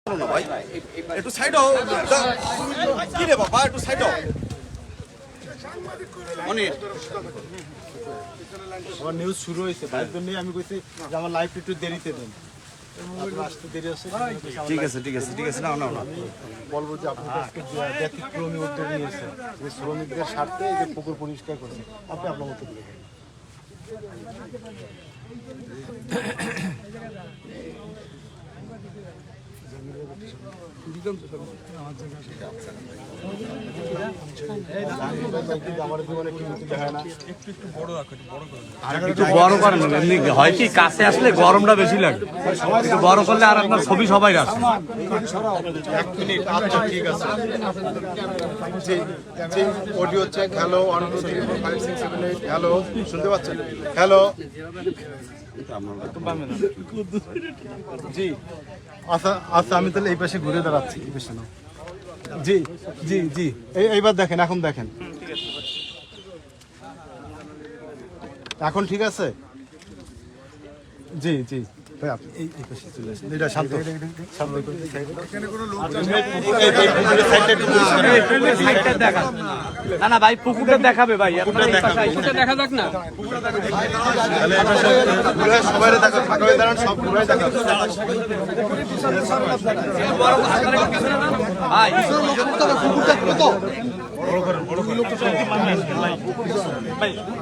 না ভাই একটু সাইড হও কি রে বাবা একটু সাইড হও অনির আমার নিউজ শুরু হয়েছে তার জন্যই আমি কইছি যে আমার লাইফ একটু দেরিতে দেন আসতে দেরি আছে ঠিক আছে ঠিক আছে ঠিক আছে না না না বলবো যে আপনি আজকে ব্যতিক্রমী উদ্যোগ নিয়েছেন যে শ্রমিকদের স্বার্থে এই যে পুকুর পরিষ্কার করছে আপনি আপনার মতো দিয়ে একটু বড় করেন এমনি হয় কি কাছে আসলে গরমটা বেশি লাগে একটু বড় করলে আর আপনার ছবি সবাই আসে ঠিক আছে যে অডিও চেক হ্যালো 1 2 3 4 5 6 7 8 হ্যালো শুনতে পাচ্ছেন হ্যালো জি আচ্ছা আচ্ছা আমি তাহলে এই পাশে ঘুরে দাঁড়াচ্ছি এই পাশে না জি জি জি এইবার দেখেন এখন দেখেন এখন ঠিক আছে জি জি ভাই আপনি এই পাশে চলে আসেন এটা শান্ত শান্ত না না ভাই পুকুরটা দেখাবে ভাই আপনার এই পাশে পুকুরটা দেখা যাক না সবাই দেখা ফাঁকা হয়ে দাঁড়ান সব ঘুরে দেখা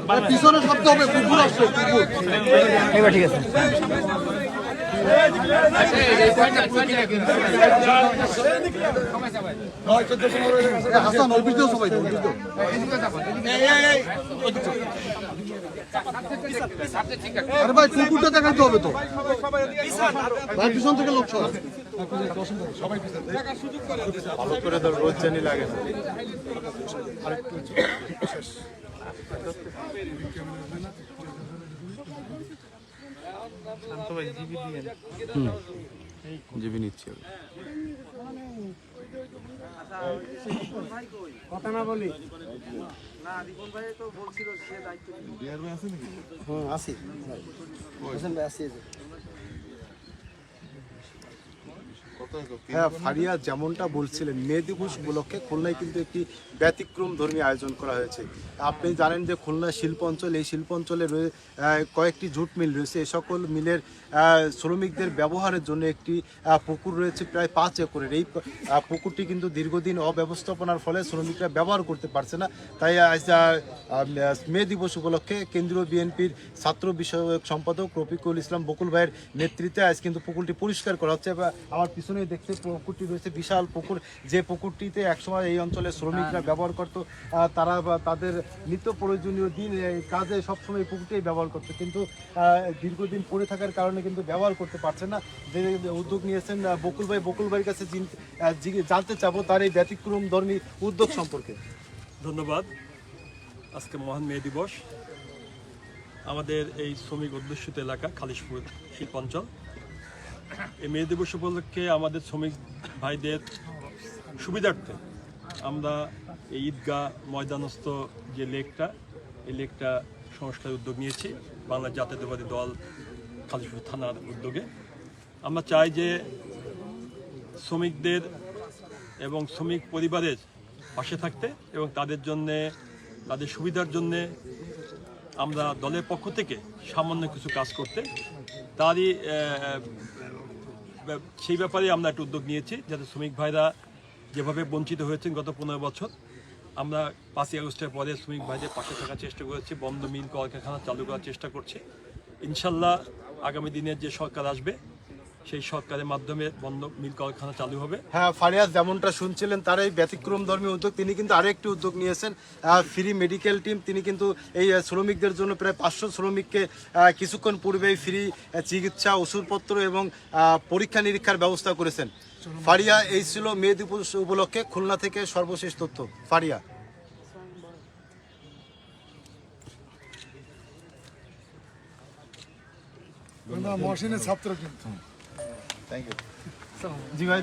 ভাই পিছনে শব্দ হবে কুকুর আসছে এবার ঠিক আছে হাসান ওই ভিডিও সবাই আরে ভাই কুকুরটা দেখাইতে হবে তো ভাই পিছন থেকে লোক সব ভালো করে তো রোজ জানি লাগে না জিবি নিচ্ছি কথা না বলি না রিপন ভাই তো বলছিল সে দায়িত্ব বিয়ার ভাই আছে নাকি হ্যাঁ আসি হোসেন ভাই আসি হ্যাঁ ফারিয়া যেমনটা বলছিলেন মে দিবস উপলক্ষে খুলনায় কিন্তু একটি ব্যতিক্রম ধর্মী আয়োজন করা হয়েছে আপনি জানেন যে খুলনা শিল্প অঞ্চল এই শিল্প অঞ্চলে কয়েকটি জুট মিল রয়েছে এই সকল মিলের শ্রমিকদের ব্যবহারের জন্য একটি পুকুর রয়েছে প্রায় 5 একরের এই পুকুরটি কিন্তু দীর্ঘদিন অব্যবস্থাপনার ফলে শ্রমিকরা ব্যবহার করতে পারছে না তাই আজ মে দিবস উপলক্ষে কেন্দ্রীয় বিএনপির ছাত্র বিষয়ক সম্পাদক রফিকুল ইসলাম বকুল ভাইয়ের নেতৃত্বে আজ কিন্তু পুকুরটি পরিষ্কার করা হচ্ছে আমার পিছনে দেখতে পুকুরটি রয়েছে বিশাল পুকুর যে পুকুরটিতে একসময় এই অঞ্চলের শ্রমিকরা ব্যবহার করত তারা তাদের নিত্য প্রয়োজনীয় দিন কাজে সবসময় পুকুরটি ব্যবহার করতো কিন্তু দীর্ঘদিন পড়ে থাকার কারণে কিন্তু ব্যবহার করতে পারছে না যে উদ্যোগ নিয়েছেন বকুল ভাইয়ের কাছে জানতে চাবো তার এই ব্যতিক্রম ধর্মী উদ্যোগ সম্পর্কে। ধন্যবাদ। আজকে মহান মে দিবস আমাদের এই শ্রমিক অধ্যুষিত এলাকা খালিশপুর শিল্পাঞ্চল এই মে দিবস উপলক্ষে আমাদের শ্রমিক ভাইদের সুবিধার্থে আমরা এই ঈদগাহ ময়দানস্থ যে লেকটা এই লেকটা সংস্কারের উদ্যোগ নিয়েছি বাংলা জাতীয়তাবাদী দল খালিশপুর থানার উদ্যোগে। আমরা চাই যে শ্রমিকদের এবং শ্রমিক পরিবারের পাশে থাকতে এবং তাদের জন্যে তাদের সুবিধার জন্যে আমরা দলের পক্ষ থেকে সামান্য কিছু কাজ করতে তারই সেই ব্যাপারে আমরা একটা উদ্যোগ নিয়েছি যাতে শ্রমিক ভাইরা যেভাবে বঞ্চিত হয়েছেন গত 15 বছর আমরা 5ই আগস্টের পরে শ্রমিক ভাইদের পাশে থাকার চেষ্টা করেছি বন্ধ মিল কলকারখানা চালু করার চেষ্টা করছি ইনশাল্লাহ আগামী দিনে যে সরকার আসবে সেই সরকারের মাধ্যমে বন্ধ মিল কলকারখানা চালু হবে। হ্যাঁ ফারিয়াজ যেমনটা শুনছিলেন তার এই ব্যতিক্রম ধর্মী উদ্যোগ তিনি কিন্তু আরেকটি উদ্যোগ নিয়েছেন ফ্রি মেডিকেল টিম তিনি কিন্তু এই শ্রমিকদের জন্য প্রায় 500 শ্রমিককে কিছুক্ষণ পূর্বেই ফ্রি চিকিৎসা ওষুধপত্র এবং পরীক্ষা নিরীক্ষার ব্যবস্থা করেছেন। ফারিয়া এই ছিল মে দিবস উপলক্ষে খুলনা থেকে সর্বশেষ তথ্য। ফারিয়া মহসিনের ছাত্র কিন্তু থ্যাংক ইউ জি ভাই।